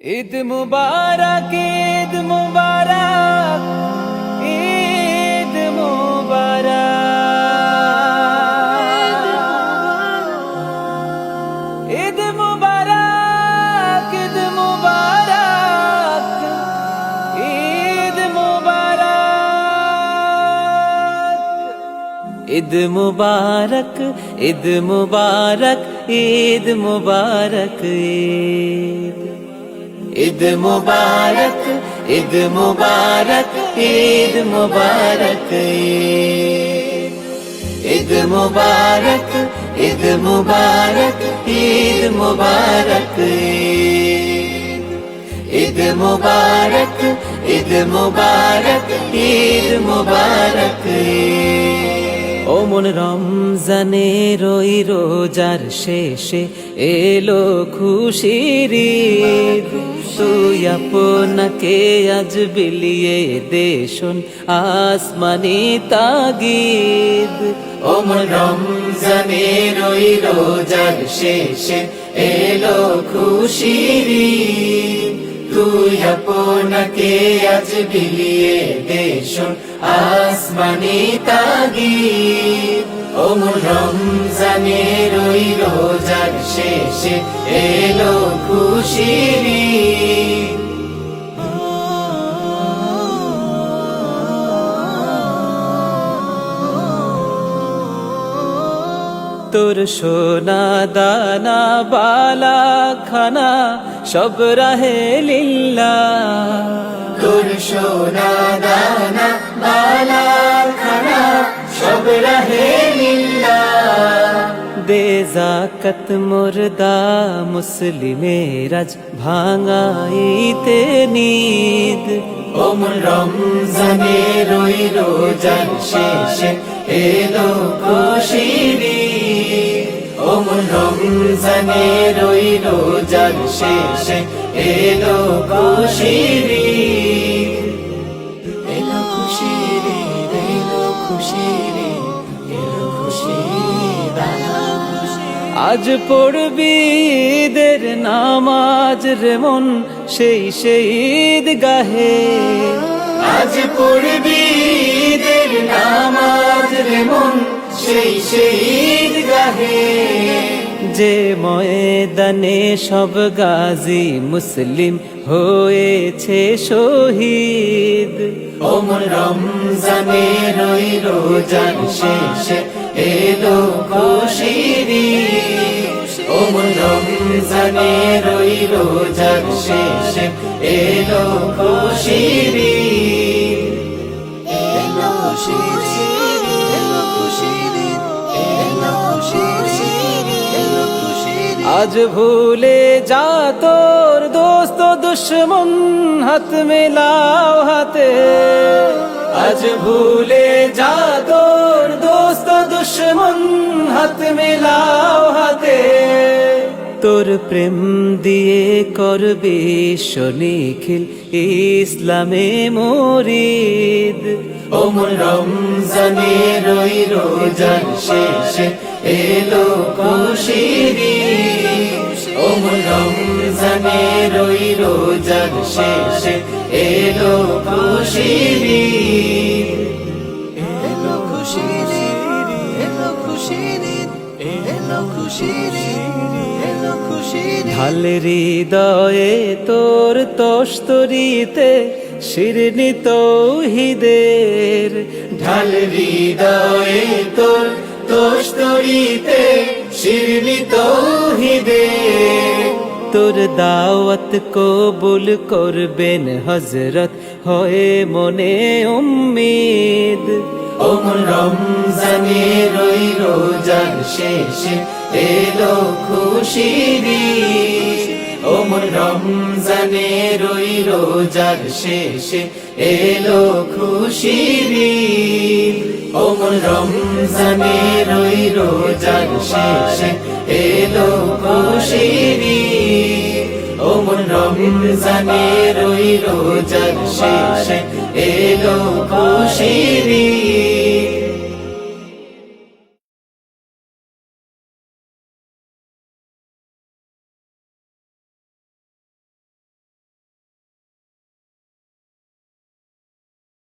ঈদ মুবারক, ঈদ মুবারক, ঈদ মুবারক, ঈদ মুবারক, ঈদ মুবারক, ঈদ মুবারক, ঈদ মুবারক, ঈদ মুবারক, ঈদ মুবারক, ঈদ মুবারক, ঈদ মুবারক, ঈদ মুবারক, ঈদ মুবারক, ঈদ মুবারক, ঈদ মুবারক, ঈদ মুবারক, ঈদ মুবারক, ঈদ মুবারক। ও মন রমজানের ওই রোজার শেষে এলো খুশির ঈদ, তুই আপনাকে আজ বিলিয়ে দে শোন আসমানি তাগিদ। ও মন রমজানের ওই রোজার শেষে এলো খুশির ঈদ, তুই আপনাকে আজ বিলিয়ে দে শোন আসমানি তাগিদ। ও মন রমজানের ওই রোজার শেষে এলো খুশির ঈদ। তোর সোনা দানা বালা খানা সব রাহে লিল্লাহ, তোর সোনা দানা বালা খানা সব রাহে লিল্লাহ। দে যাকাত মুর্দা মুসলিমের আজ ভাঙাইতে নিদ। ও মন রমজানের ওই রোজার শেষে এলো খুশির ঈদ, ও মন রমজানের ওই রোজার শেষে এলো খুশির ঈদ, এলো খুশির ঈদ, এলো খুশির ঈদ, এলো খুশির ঈদ। আজ পড়বি ঈদের নামাজ রে মন সেই ঈদ গাহে, আজ পড়বি ঈদের নামাজ রে মন সেই ঈদ গাহে। যে ময়দানে সব গাজী মুসলিম হয়েছে শহীদ, ও মন রমজানের ওই রোজার শেষে এলো খুশির ঈদ, ও মন রমজানের ওই রোজার শেষে এলো খুশির ঈদ, এলো খুশির ঈদ, এলো খুশির ঈদ, এলো খুশির ঈদ, এলো খুশির ঈদ। আজ ভুলে যা তোর দোস্ত দুশ্মন হাত মেলাও হাতে, আজ ভুলে যা তোর দোস্ত দুশ্মন হাত মেলাও হাতে। তোর প্রেম দিয়ে করবি নিখিল ইসলামে মরিদ, ও মন রমজানের ওই রোজার শেষে এলো খুশির ঈদ, ও মন রমজানের ওই রোজার শেষে এলো খুশির ঈদ, এলো খুশির ঈদ, এলো খুশির ঈদ, এলো খুশির ঈদ, এলো খুশির ঈদ। ঢাল হৃদয়ে তোর তস্তরিতে শিরনি তৌহিদের, ঢাল হৃদয়ে তোর তস্তরিতে শিরনি তৌহিদের। তোর দাওয়াত কবুল করবেন হযরত হয়ে মনে উম্মিদ, ও মন রমজানের ওই রোজার শেষে এলো খুশির ঈদ, ও মন রমজানের ওই রোজার শেষে এলো খুশির ঈদ, ও মন রমজানের ওই রোজার শেষে এলো খুশির ঈদ, ও মন রমজানের ওই রোজার শেষে এলো খুশির ঈদ।